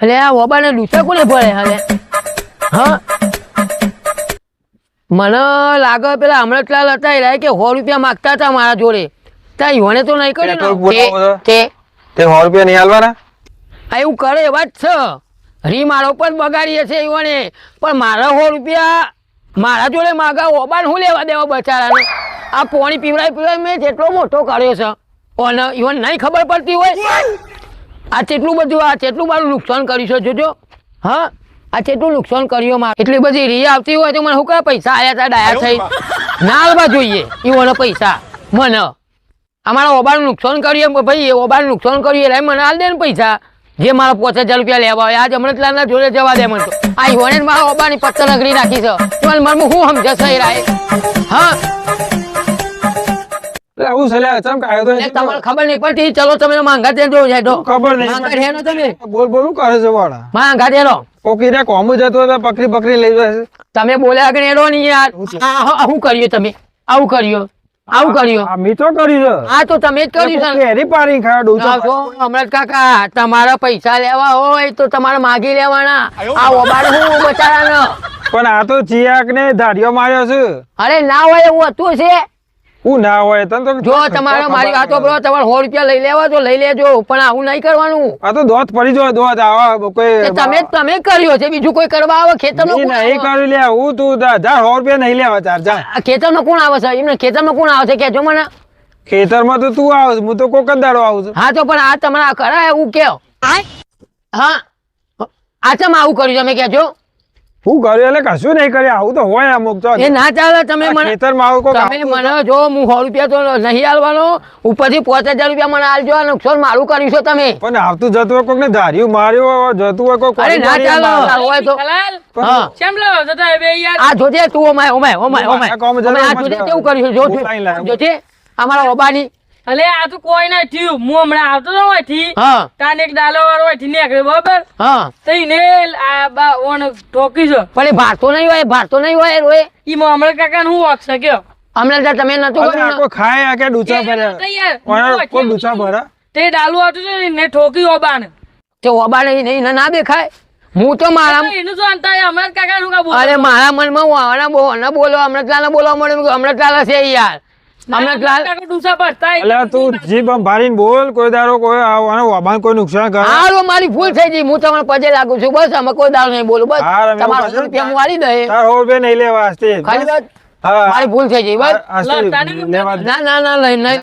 અલે આ ઓબાને લૂછા કોને પડે હલે હા મને લાગે પેલા અમૃતલાલ હતા એ કે 100 રૂપિયા માંગતા હતા મારા જોડે તા ઈવને તો નહીં કર્યું તે 100 રૂપિયા નહીં આલવાના એવું કરે એવા જ છે રી મારો પર બગાડીએ છે ઈવને પણ મારા 100 રૂપિયા મારા જોડે માગા ઓબાન હું લેવા દેવા બચારાને આ પાણી પીવડાય મેં જેટલો મોટો કર્યો છે અને ઈવન નહીં ખબર પડતી હોય આ કેટલું બધું નુકસાન કર્યું છે જોજો હા આ કેટલું નુકસાન કર્યું મારે એટલી બધી રી આવતી હોય તો મને શું કરે પૈસા આયા હતા ડાયા થઈ ના આલવા જોઈએ ઈવોને પૈસા મને અમારા ઓબાનું નુકસાન કર્યું ભાઈ ઓબાનું નુકસાન કર્યું એટલે મને આલ દે ને પૈસા જે મારા 5000 રૂપિયા લેવા આવે આજ અમૃતલાલના જોડે જવા દે મને તો આ ઈવોને મારા ઓબાની પત્તર નગરી નાખી છે મને શું સમજે છે રાય હા આવું સલે અચમ કાયો તો તમારે ખબર નહીં પડતી ચલો તમે માંગા દે જો જાય તો ખબર નહીં માંગા દેનો તમે બોલ કરે છે વાળા માંગા દેનો કોકીને કોમ જતો તો પકડી લઈ જાય તમે બોલ્યા કે એડો નહીં યાર શું કર્યું તમે આવું કર્યું આ મી તો કર્યું છે હા તો તમે જ કર્યું છે કેરી પારી ખાવા ડોસા અમૃત કાકા તમારા પૈસા લેવા હોય તો તમારે માગી લેવાના આ ઓબાડ હું બચારાને પણ આ તો ચિયાક ને ધાડિયો માર્યો છે અરે ના હોય એવું હતું છે હું ના હોય તને તો જો તમારે મારી વાતો બરો તમારે 100 રૂપિયા લઈ લેવા તો લઈ લેજો પણ આવું નહીં કરવાનું આ તો દોત પડી જો દોત આવા કોઈ તમે કર્યો છે બીજું કોઈ કરવા આવે ખેતરમાં નહીં કરી લે હું તું 100 રૂપિયા નહીં લેવા ચાર જા ખેતરમાં કોણ આવે છે એમને ખેતરમાં કોણ આવે છે કેજો મને ખેતરમાં તો તું આવ હું તો કોક જ દાડો આવું છું હા તો પણ આ તમારા કરાય એવું કેવો હા આ ચમ આવું કર્યું તમે કેજો હું કર્યું એટલે કશું નહીં કર્યું આવું તો હોય અમુક તો એ ના ચાલે તમે મને ખેતરમાં આવું કોક તમે મને જો હું 100 રૂપિયા તો નહીં આલવાનો ઉપરથી 5000 રૂપિયા મને આલજો આ નુકસાન મારું કર્યું છે તમે પણ આવતું જતું હોય કોક ને ધાર્યું માર્યો જતું હોય કોક અરે ના ચાલે હોય તો હા કેમ લાવો જતા બે યાર આ જોજે તું ઓમાય આ જોજે કેવું કર્યું છે જોજે અમારા ઓબાની અલે આ તો કોઈ ના થયું હું હમણાં આવતો તો હોય થી હા તાને એક ડાલો વાળો હોય થી નીકળે બરાબર હા તઈને આ બા ઓન ઠોકી છો પણ એ ભારતો નહીં હોય રોય ઈ મો હમણાં કાકા હું વાક શક્યો હમણાં તમે નતું કર્યું કોઈ ખાય આ કે ડૂચા ભરે કોઈ ડૂચા ભરે તે ડાલુ હતું છે ને ઠોકી ઓબાન તે ઓબા નહીં ના દેખાય હું તો મારા એનું તો અંતા હમણાં કાકા નું કા બોલ અરે મારા મનમાં વાણા બોલો અમૃતલાલ બોલવા મળે અમૃતલાલ છે યાર અમૃતલાલ કાકા ડૂસા પડતા એટલે તું જીભ ભારીને બોલ કોઈ દારો કોઈ આવવાનો વાબાન કોઈ નુકસાન કરે હાલો મારી ભૂલ થઈ ગઈ હું તમને પજે લાગુ છું બસ અમે કોઈ દાળ નહીં બોલું બસ હા, રમ્યો તમારા પાછળ. રૂપિયા હું વાળી દે 100 રૂપિયા નહીં લેવા આજથી ખાલી બસ હા મારી ભૂલ થઈ ગઈ બસ આજથી લેવા ના નહીં